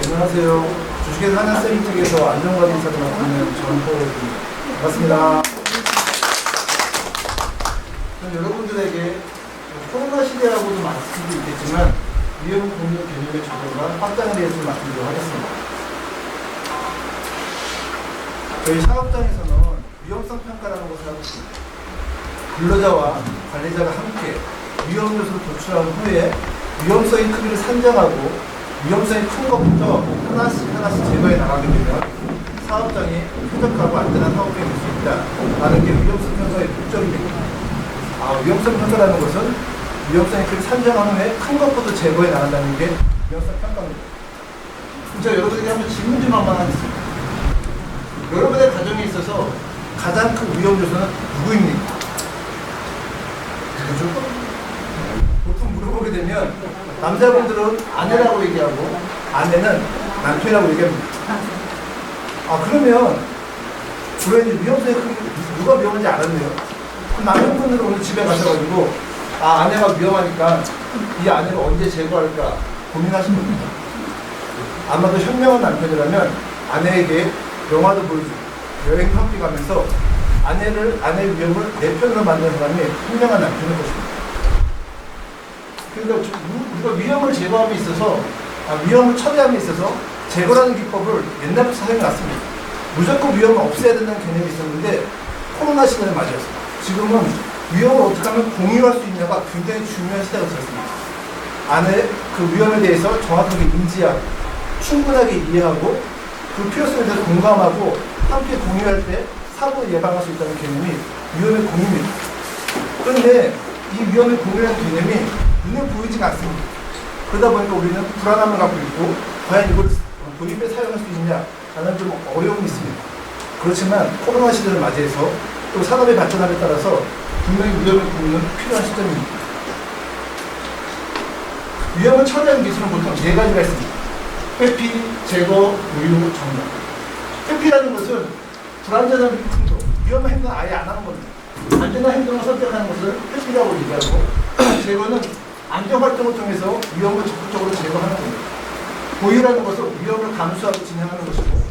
안녕하세요. 주식회사 하나쌤 측에서 안전관리 인사를 맡고 있는 전포입니다. 반갑습니다. 저는 여러분들에게 코로나 시대하고도 맞을 수도 있겠지만 위험 공유 개념의 조정과 확장에 대해서 말씀드리도록 하겠습니다. 저희 사업장에서는 위험성 평가라는 것을 하고 있습니다. 근로자와 관리자가 함께 위험 요소를 도출한 후에 위험성의 크기를 산정하고 위험성이 큰 것부터 하나씩 제거해 나가게 되면 사업장이 쾌적하고 안전한 사업장이 될 수 있다라는 게 위험성 평가의 목적입니다. 위험성 평가라는 것은 위험성의 크기를 산정한 후에 큰 것부터 제거해 나간다는 게 위험성 평가입니다. 제가 여러분에게 한번 질문 좀 한번 하겠습니다. 여러분의 가정에 있어서 가장 큰 위험 요소는 누구입니까? 보통 물어보게 되면 남자분들은 아내라고 얘기하고 아내는 남편이라고 얘기합니다. 그러면 그러니 위험성의 크기 누가 위험한지 알았네요. 남편분들은 오늘 집에 가셔가지고 아내가 위험하니까 이 아내를 언제 제거할까 고민하신 겁니다. 아마도 현명한 남편이라면 아내에게 영화도 보여주고 여행 함께 가면서 아내의 위험을 내 편으로 만드는 사람이 현명한 남편일 것입니다. 그러니까 우리가 위험을 제거함에 있어서 위험을 처리함에 있어서 제거라는 기법을 옛날부터 사용해 왔습니다. 무조건 위험을 없애야 된다는 개념이 있었는데 코로나 시대를 맞이했습니다. 지금은 위험을 어떻게 하면 공유할 수 있냐가 굉장히 중요한 시대가 되었습니다. 그 위험에 대해서 정확하게 인지하고 충분하게 이해하고 그 필요성에 대해서 공감하고 함께 공유할 때 사고 예방할 수 있다는 개념이 위험의 공유입니다. 그런데 이 위험의 공유라는 개념이 눈에 보이지가 않습니다. 그러다 보니까 우리는 불안함을 갖고 있고 과연 이걸 도입에 사용할 수 있느냐라는 좀 어려움이 있습니다. 그렇지만 코로나 시대를 맞이해서 또 산업의 발전함에 따라서 분명히 위험의 공유는 필요한 시점입니다. 위험을 처리하는 기술은 보통 4가지가 있습니다. 회피, 제거, 우유, 정답. 회피라는 것은 불안전한 행동, 위험한 행동을 아예 안 하는 겁니다. 안전한 행동을 선택하는 것을 회피라고 얘기하고 제거는 안전활동을 통해서 위험을 적극적으로 제거하는 겁니다. 보유라는 것은 위험을 감수하고 진행하는 것이고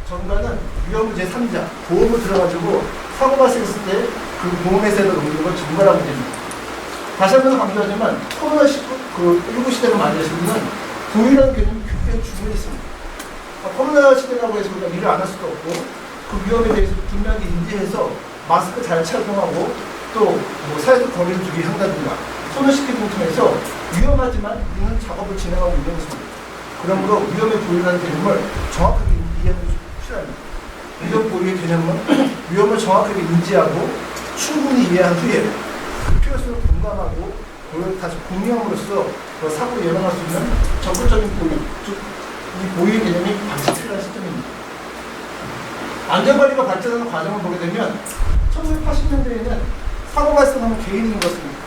전가는 위험을 제3자, 보험을 들어가지고 사고 발생했을 때 그 보험회사에다 놓는 걸 전가라고 됩니다. 다시 한번 강조하지만 코로나19 시대를 맞이했을 때는 보유라는 개념이 굉장히 중요했습니다. 코로나 시대라고 해서 우리가 일을 안 할 수도 없고 그 위험에 대해서 분명히 인지해서 마스크 잘 착용하고 또 사회적 거리를 두기 한다든가 손을 씻기는 통해서 위험하지만 우리는 작업을 진행하고 있는 것입니다. 그러므로 위험의 보유라는 개념을 정확하게 이해하는 것이 필요합니다. 위험 보유의 개념은 위험을 정확하게 인지하고 충분히 이해한 후에 그 필요성을 공감하고 그걸 다시 공유함으로써 그 사고 예방할 수 있는 적극적인 보유, 즉 이 보유의 개념이 반드시 필요한 시점입니다. 안전관리가 발전하는 과정을 보게 되면 1980년대에는 사고 발생하면 개인이 입었습니다.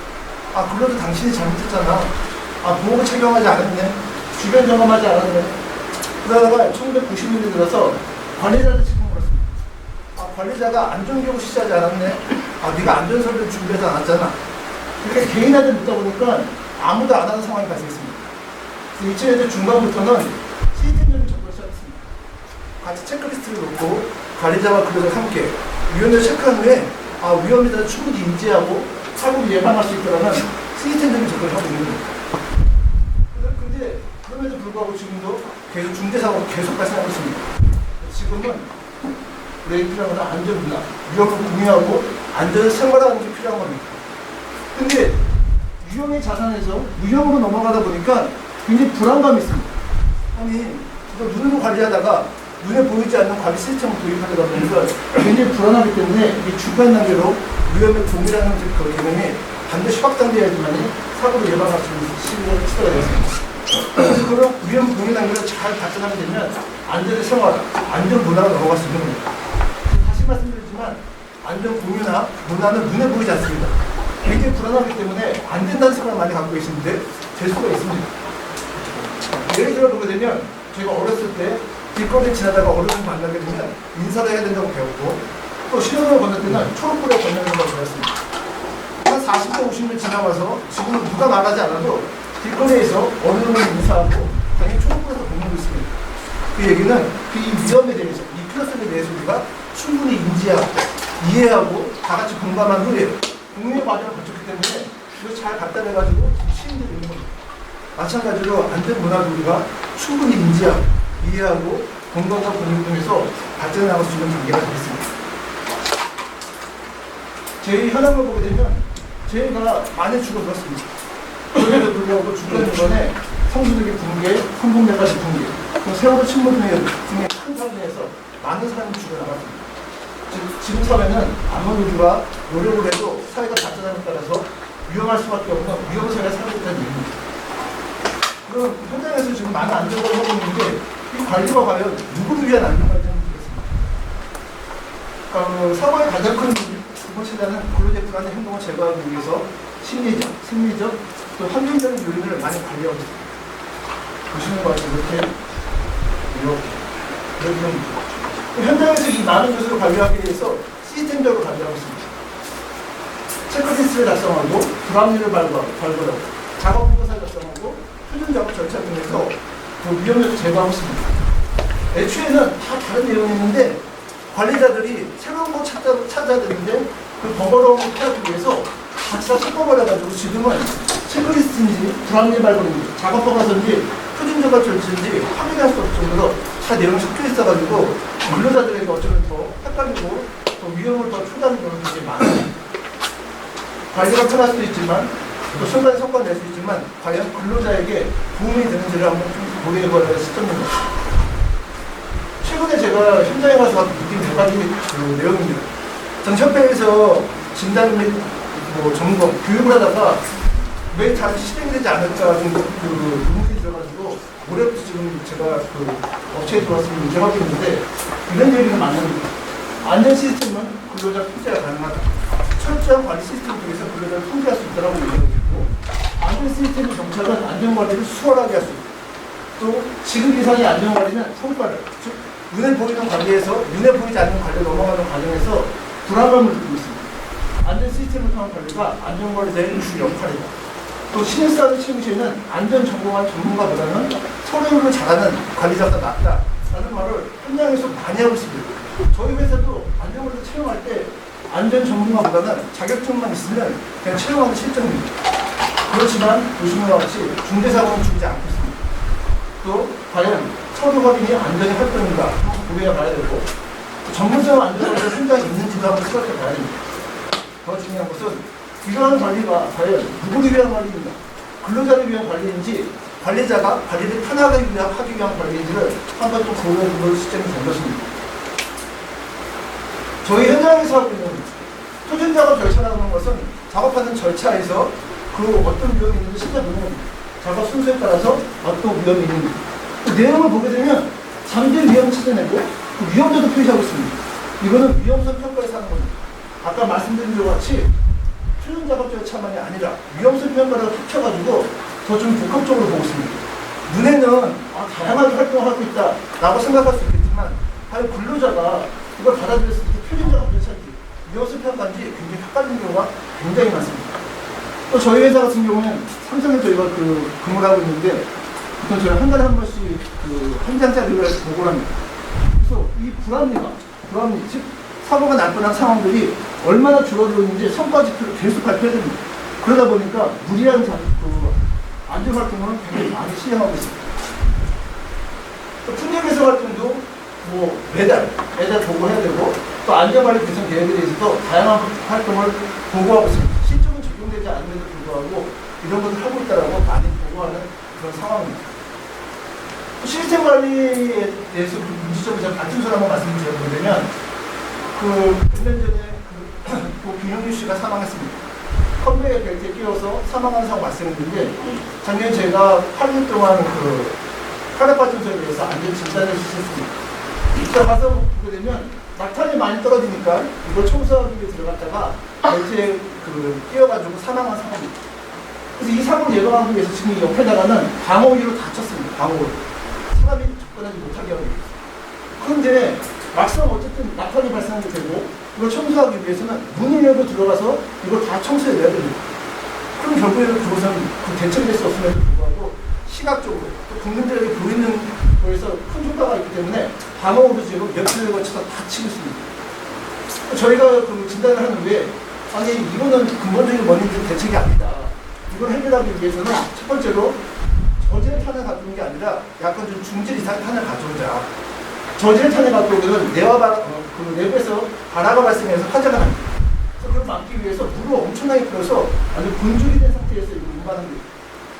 그래도 당신이 잘못했잖아. 보호를 착용하지 않았네. 주변 점검하지 않았네. 그러다가 1990년대 들어서 관리자를 지금 그렇습니다. 관리자가 안전교육 실시하지 않았네. 네가 안전설비를 준비하지 않았잖아. 그러니까 개인한테 묻다 보니까 아무도 안 하는 상황이 발생했습니다. 그래서 2000년대 중반부터는 시스템적인 접근을 시작했습니다. 같이 체크리스트를 놓고 관리자와 근로자가 함께 위험을 체크한 후에 위험에 대해서 충분히 인지하고 사고를 예방할 수 있다는 시스템적인 접근을 하고 있는 겁니다. 그런데 그럼에도 불구하고 지금도 계속 중대사고가 계속 발생하고 있습니다. 지금은 우리에게 필요한 것은 안전문화, 위험을 공유하고 안전을 생활하는 게 필요한 겁니다. 근데 위험의 자산에서 위험으로 넘어가다 보니까 굉장히 불안감이 있습니다. 이거 눈으로 관리하다가 눈에 보이지 않는 관리 시스템을 도입하려다 보니까 굉장히 불안하기 때문에 이게 중간 단계로 위험의 공유라는 그 개념이 반드시 확장되어야지만 사고를 예방할 수 있는 시대가 되었습니다. 그래서 그런 위험 공유 단계를 잘 발전하게 되면 안전의 생활, 안전 문화로 넘어갈 수 있는 겁니다. 다시 말씀드리지만 안전 공유나 문화는 눈에 보이지 않습니다. 굉장히 불안하기 때문에 안 된다는 생각을 많이 갖고 계시는데 될 수가 있습니다. 예를 들어 보게 되면 제가 어렸을 때 길거리에 지나다가 어른을 만나게 되면 인사를 해야 된다고 배웠고, 또 신호를 건널 때는 초록불에 건너야 된다고 배웠습니다. 한 40분, 50분 지나와서 지금은 누가 말하지 않아도 길거리에서 어른을 인사하고 당연히 초록불에서 걷는 있습니다. 그 얘기는 이 위험에 대해서, 이 필요성에 대해서 우리가 충분히 인지하고 이해하고 다 같이 공감한 후에 국민의 과정을 거쳤기 때문에 이걸 잘 갖다 대가지고 시민들이 있는 겁니다. 마찬가지로 안전문화도 우리가 충분히 인지하고 이해하고 공감과 공유 통해서 발전해 나갈 수 있는 단계가 되겠습니다. 저희 현황을 보게 되면 저희가 많이 줄어들었습니다. 그럼에도 불구하고 중간중간에 성수대교 붕괴, 성동대까지 붕괴, 또 세월호 침몰 등의 큰 사례에서 많은 사람이 죽어나갔습니다. 지금 사회는 아무리 우리가 노력을 해도 사회가 발전함에 따라서 위험할 수밖에 없는 위험사회가 사라졌다는 얘기입니다. 그럼 현장에서 지금 많은 안전관리를 하고 있는데 이 관리가 과연 누구를 위한 안전관리인지 모르겠습니다. 사고의 가장 큰 두 번째는 근로자 불안의 행동을 제거하기 위해서 심리적, 생리적, 또 환경적인 요인을 많이 관리하고 있습니다. 보시는 것 같이 이렇게 현장에서 이 많은 것을 관리하기 위해서 시스템적으로 관리하고 있습니다. 체크리스트를 작성하고 불합리를 발굴하고 작업 보고서를 작성하고 표준 작업 절차 등에서 그 위험을 제거하고 있습니다. 애초에는 다 다른 내용이 있는데 관리자들이 새로운 거 찾아야 되는데 그 번거로운 걸 피하기 위해서 같이 다 섞어버려가지고 지금은 체크리스트인지 불합리 발굴인지 작업 보고서인지 표준 작업 절차인지 확인할 수 없을 정도로 다 내용이 섞여 있어가지고 근로자들에게 어쩌면 더 헷갈리고 또 위험을 더 초래하는 경우들이 많아요. 관리가 편할 수도 있지만 또 순간에 성과를 낼 수 있지만 과연 근로자에게 도움이 되는지를 한번 좀 고려해봐야 할 시점입니다. 최근에 제가 현장에 가서 느낀 몇 가지 그 내용입니다. 전 협회에서 진단 및 점검, 교육을 하다가 왜 잘 실행되지 않을까 좀 의문이 들어가지고 올해부터 지금 제가 그 업체에 들어왔으면 운영하고 있는데 이런 얘기가 많습니다. 안전 시스템은 근로자 통제가 가능하다. 철저한 관리 시스템 통해서 근로자를 통제할 수 있다고 얘기하고 있고 안전 시스템의 정착은 안전관리를 수월하게 할 수 있고 또 지금 이상의 안전관리는 성과를 즉 눈에 보이는 관리에서 눈에 보이지 않는 관리로 넘어가는 과정에서 불안감을 느끼고 있습니다. 안전 시스템을 통한 관리가 안전관리자의 주 역할이다. 또 신입사원 채용시에는 안전 전공한 전문가보다는 서류를 잘하는 관리자가 낫다라는 말을 현장에서 많이 하고 있습니다. 저희 회사도 안전관리자 채용할 때 안전 전문가보다는 자격증만 있으면 그냥 채용하는 실정입니다. 그렇지만 보시는 것 같이 중대사고는 줄지 않고 있습니다. 또 과연 서류 확인이 안전의 활동인가 고려해 봐야 되고 전문성 안전관리가 현장에 있는지도 한번 생각해 봐야 됩니다. 더 중요한 것은 이러한 관리가 과연 누구를 위한 관리인가 근로자를 위한 관리인지 관리자가 관리를 편하게 하기 위한 관리인지를 한번 또 고려해 볼 시점이 된 것입니다. 저희 현장에서 하고 있는 표준 작업 절차라는 것은 작업하는 절차에서 그 어떤 위험이 있는지 찾아보는 작업 순서에 따라서 어떤 위험이 있는지 그 내용을 보게 되면 잠재 위험을 찾아내고 그 위험도도 표시하고 있습니다. 이거는 위험성 평가에서 하는 겁니다. 아까 말씀드린 것 같이 표준 작업 절차만이 아니라 위험성 평가를 합쳐가지고 더 좀 복합적으로 보고 있습니다. 눈에는 다양하게 활동을 하고 있다라고 생각할 수 있겠지만 과연 근로자가 이걸 받아들였을 때 표준 작업 절차인지 위험성 평가인지 굉장히 헷갈리는 경우가 굉장히 많습니다. 또 저희 회사 같은 경우는 삼성에 저희가 근무를 하고 있는데 보통 저희가 한 달에 한 번씩 현장 자료를 보고를 합니다. 그래서 이 불합리, 즉 사고가 날 뻔한 상황들이 얼마나 줄어들었는지 성과 지표를 계속 발표해야 됩니다. 그러다 보니까 무리한 안전활동을 굉장히 많이 시행하고 있습니다. 또 풍력 개선 활동도 매달 보고해야 되고 또 안전관리 개선 계획에 대해서도 다양한 활동을 보고하고 있습니다. 실적은 적용되지 않음에도 불구하고 이런 것을 하고 있다라고 많이 보고하는 그런 상황입니다. 시스템 관리에 대해서 문제점을 제가 단순히 한번 말씀드리면 몇 년 전에 김영규 씨가 사망했습니다. 컴베이어 벨트에 끼워서 사망한 사고 발생했는데 작년에 제가 8년 동안 카레파전소에 대해서 안전 진단을 실시했습니다. 이따 가서 보게 되면 낙탄이 많이 떨어지니까 이걸 청소하기 위해 들어갔다가 벨트에 끼워가지고 사망한 사고입니다. 그래서 이 사고를 예방하기 위해서 지금 옆에다가는 방어기로 다 쳤습니다. 방어기로. 사람이 접근하지 못하게 하기 위해서. 그런데 막상 어쨌든 낙하이 발생하게 되고 이걸 청소하기 위해서는 문을 열고 들어가서 이걸 다 청소해야 됩니다. 그럼 결국에는 그것은 그 대책될 수 없음에도 불구하고 시각적으로 또 국민들에게 보이는 거에서 큰 효과가 있기 때문에 방어로 지금 며칠을 거쳐서 다 치고 있습니다. 저희가 그 진단을 하는 후에 아니 이거는 근본적인 원인적 대책이 아니다. 이걸 해결하기 위해서는 첫 번째로 저질 탄을 가져오는 게 아니라 약간 좀 중질 이상 탄을 가져오자. 저질 탄을 갖고 오면 그 내부에서 발화가 발생해서 화재가 납니다. 그래서 그걸 막기 위해서 물을 엄청나게 뿌려서 아주 분줄이 된 상태에서 이걸 운반하는 거예요.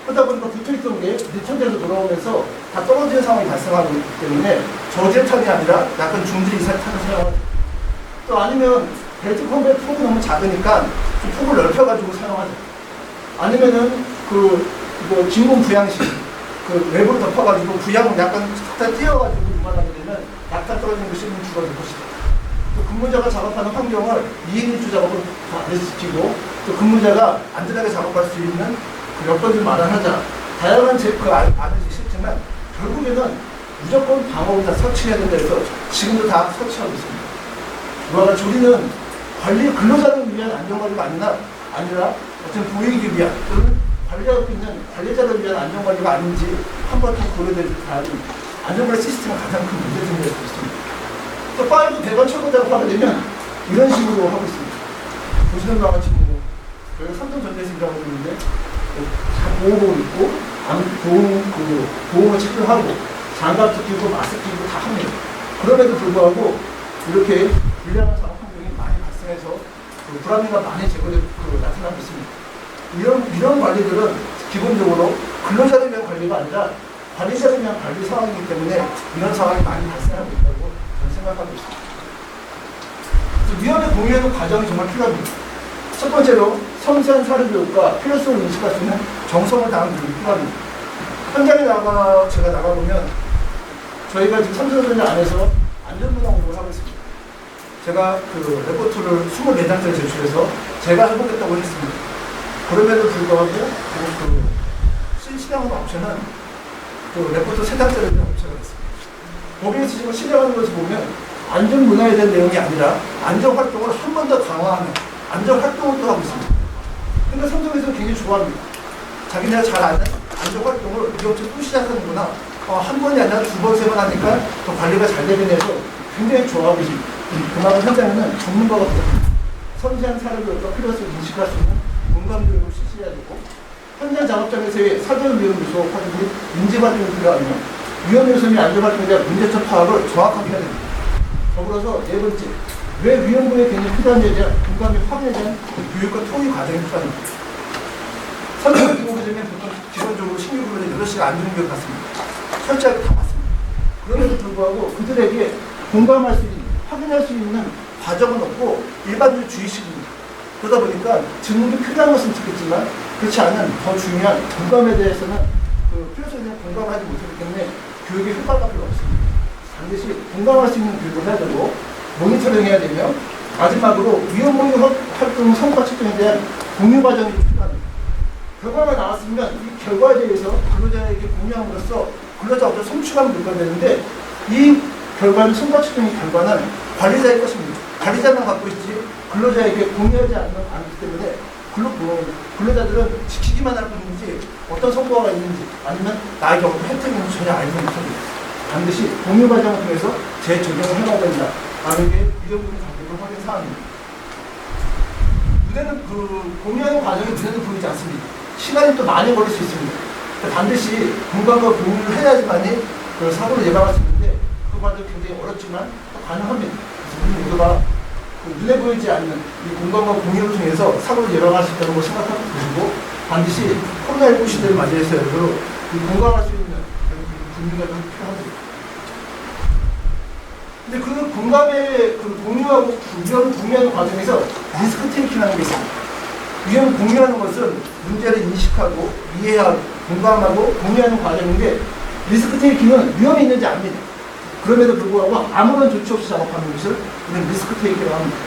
그러다 보니까 붙어있던 게 내천대로 돌아오면서 다 떨어지는 상황이 발생하고 있기 때문에 저질 탄이 아니라 약간 중질 이상 탄을 사용하죠. 또 아니면 벨트 컴백 폭이 너무 작으니까 좀 폭을 넓혀가지고 사용하죠. 아니면은 뭐 진공 부양식 그 외부로 덮어가지고 부양을 약간 살짝 띄어가지고 운반하게 되면 약간 떨어지는 것이 줄어들 것이다. 또 근무자가 작업하는 환경을 2인 1조 작업을 배치시키고 또 근무자가 안전하게 작업할 수 있는 그 여건을 마련하자. 다양한 안을 제시했지만 결국에는 무조건 방어를 다 설치해야 된다 해서 지금도 다 설치하고 있습니다. 그러나 조리는 근로자를 위한 안전관리가 아니라 어떤 보이기 위한 또는 관리하고 있는 관리자를 위한 안전관리가 아닌지 한번 더 고려될 듯한 안전관리 시스템은 가장 큰 문제점이 되고 있습니다. 또 파이브 배관 철거자고 하게 되면 이런 식으로 하고 있습니다. 보시는 바와 같이 저희가 삼성전자에서 일하고 있는데 다 보호복을 입고 보호를 착용하고 장갑도 끼고 마스크 끼고 다 합니다. 그럼에도 불구하고 이렇게 불량한 작업 환경이 많이 발생해서 불합리가 많이 나타나고 있습니다. 이런 관리들은 기본적으로 근로자를 위한 관리가 아니라 관리자를 위한 관리 상황이기 때문에 이런 상황이 많이 발생하고 있다고 저는 생각하고 있습니다. 그래서 위험에 공유하는 과정이 정말 필요합니다. 첫 번째로 섬세한 사례 교육과 필요성을 인식할 수 있는 정성을 다하는 교육이 필요합니다. 현장에 제가 나가보면 저희가 지금 삼성전자 안에서 안전문화 공부를 하고 있습니다. 제가 그 레포트를 24장짜리 제출해서 제가 해보겠다고 했습니다. 그럼에도 불구하고 실시간하는 업체는 레포트 3장짜리를 업체가 됐습니다. 거기에서 지금 실행하는 것을 보면 안전문화에 대한 내용이 아니라 안전활동을 한 번 더 강화하는 안전활동을 또 하고 있습니다. 그러니까 삼성에서는 굉장히 좋아합니다. 자기네가 잘 아는 안전활동을 이 업체 또 시작하는구나. 한 번이 아니라 2번, 3번 하니까 더 관리가 잘 되긴 해서 굉장히 좋아하고 있습니다. 그만큼 현장에는 전문가가 부족합니다. 섬세한 사례들과 필요성을 인식할 수 있는 공감 교육을 실시해야 되고 현장 작업장에서의 사전 위험 요소 확인 및 인지 과정이 필요하며 위험 요소 및 안전 활동에 대한 문제점 파악을 정확하게 해야 됩니다. 더불어서 네 번째, 왜 위험부의 개념이 필요한지에 대한 공감 및 확인에 대한 교육과 토의 과정이 필요합니다. 선생님 기본교육은 보통 기본적으로 신규 근로자 8시간 안전교육 받습니다. 철저하게 다 받습니다. 그럼에도 불구하고 그들에게 공감할 수 있는, 확인할 수 있는 과정은 없고 일반적인 주의식입니다. 그러다 보니까 듣는 게 필요한 것은 듣겠지만 그렇지 않은 더 중요한 공감에 대해서는 그 필요성에 대한 공감을 하지 못하기 때문에 교육의 효과가 별로 없습니다. 반드시 공감할 수 있는 교육을 해야 되고 모니터링 해야 되며 마지막으로 위험 모의 활동 성과 측정에 대한 공유 과정이 필요합니다. 결과가 나왔으면 이 결과에 대해서 근로자에게 공유함으로써 근로자 업체 성취감을 느껴야 되는데 이 결과는 성과 측정의 결과는 관리자의 것입니다. 관리자만 갖고 있지 근로자에게 공유하지 않기 때문에 근로자들은 지키기만 할 뿐이지 어떤 성과가 있는지 아니면 나에게 어떤 혜택이 있는지 전혀 알지 못합니다. 반드시 공유 과정을 통해서 재적용을 해봐야 된다. 라는 게 위험부의 장비를 확인 사항입니다. 눈에는 공유하는 과정이 눈에는 보이지 않습니다. 시간이 또 많이 걸릴 수 있습니다. 반드시 공간과 공유를 해야지만이 사고를 예방할 수 있는데 그 과정이 굉장히 어렵지만 가능합니다. 그래서 우리 모두가 눈에 보이지 않는 이 공간과 공유를 통해서 사고를 예방할 수 있다는 걸 생각하고 계시고 반드시 코로나19 시대를 맞이해서라도 이 공감할 수 있는 분위기가 좀 필요합니다. 근데 그 공감의 공유하고 위험을 공유하는 과정에서 리스크 테이킹이라는 게 있습니다. 위험을 공유하는 것은 문제를 인식하고 이해하고 공감하고 공유하는 과정인데 리스크 테이킹은 위험이 있는지 압니다. 그럼에도 불구하고 아무런 조치 없이 작업하는 것을 우리는 리스크 테이킹이라고 합니다.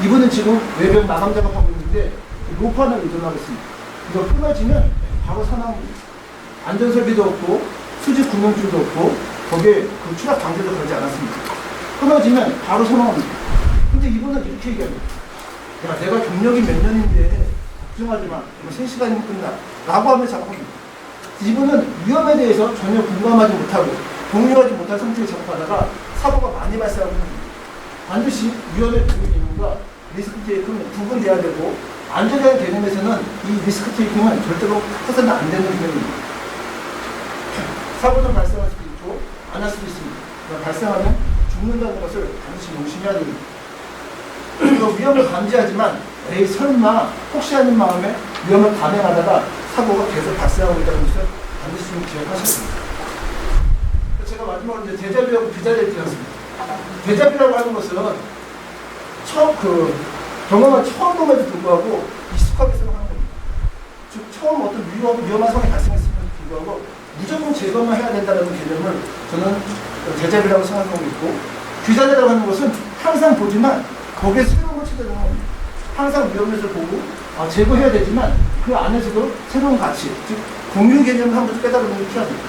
이분은 지금 외벽 마감 작업하고 있는데 로판을 의존하고 있습니다. 이거 끊어지면 바로 사망입니다. 안전설비도 없고 수직 구명줄도 없고 거기에 추락 방지도 걸지 않았습니다. 끊어지면 바로 사망합니다. 근데 이분은 이렇게 얘기합니다. 야, 내가 경력이 몇 년인데 걱정하지 마. 3시간이면 끝나. 라고 하면 작업합니다. 이분은 위험에 대해서 전혀 공감하지 못하고 동의하지 못할 상태에 작업하다가 사고가 많이 발생하고 있습니다. 반드시 위험의 개념과 리스크 테이킹은 구분돼야 되고 안전한 개념에서는 이 리스크 테이킹은 절대로 해서는 안 되는 개념입니다. 사고는 발생할 수도 있고 안 할 수도 있습니다. 발생하면 죽는다는 것을 반드시 명심해야 됩니다. 위험을 감지하지만 에이 설마 혹시 하는 마음에 위험을 감행하다가 사고가 계속 발생하고 있다는 것을 반드시 좀 기억하셔야 됩니다. 제가 마지막으로 이제 데자뷰하고 비자를 드렸습니다. 데자뷰라고 하는 것은 경험을 처음 봄에도 불구하고 익숙하게 생각하는 겁니다. 즉 처음 어떤 위험한 상황이 발생했음에도 불구하고 무조건 제거만 해야 된다는 개념을 저는 데자뷰라고 생각하고 있고, 귀자대라고 하는 것은 항상 보지만 거기에 새로운 걸 찾아내는 겁니다. 항상 위험을 보고 제거해야 되지만 그 안에서도 새로운 가치, 즉 공유 개념을 한 번씩 깨달는 게 필요합니다.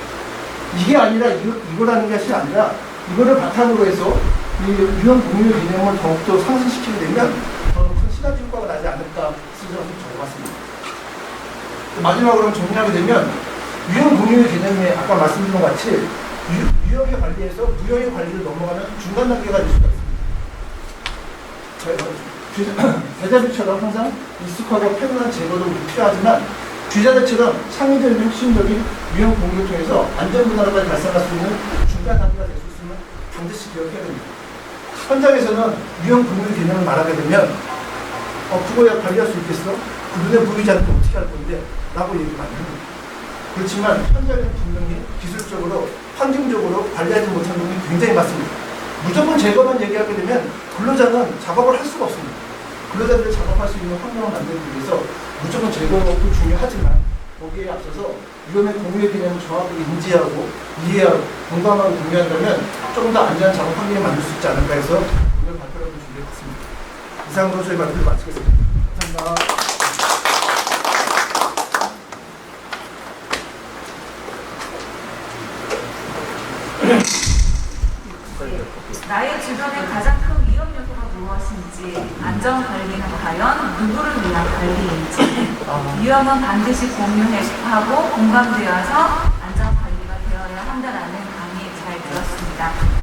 이게 아니라 이거라는 것이 아니라 이거를 바탕으로 해서 이 위험 공유 개념을 더욱더 상승시키게 되면 더 큰 시너지 효과가 나지 않을까 생각을 적어봤습니다. 마지막으로 정리하게 되면 위험 공유 개념이 아까 말씀드린 것 같이 위험의 관리에서 무형의 관리를 넘어가는 중간 단계가 될 수가 있습니다. 대자뷰처럼 항상 익숙하고 편안한 제거도 필요하지만 귀자대처럼 창의적인 혁신적인 위험 공유를 통해서 안전분할까지 발생할 수 있는 중간 단계가 될 수 있음을 반드시 기억해야 됩니다. 현장에서는 위험 공유 개념을 말하게 되면 그거야 관리할 수 있겠어? 그 눈에 보이지 않고 어떻게 할 건데? 라고 얘기 많이 합니다. 그렇지만 현장에는 분명히 기술적으로 환경적으로 관리하지 못한 부분이 굉장히 많습니다. 무조건 제거만 얘기하게 되면 근로자는 작업을 할 수가 없습니다. 근로자들이 작업할 수 있는 환경을 만들기 위해서 무조건 제거도 중요하지만 거기에 앞서서 위험의 공유의 개념을 정확하게 인지하고 이해하고 공감하고 공유한다면 조금 더 안전한 작업 환경을 만들 수 있지 않을까 해서 오늘 발표를 준비해봤습니다. 이상으로 저희 발표를 마치겠습니다. 감사합니다. 나의 주변의 가장 큰 위험 요소가 무엇인지, 안전 관리는 과연 누구를 위한 관리인지, 위험은 반드시 공유하고 공감되어서 안전 관리가 되어야 한다는 강의 잘 들었습니다.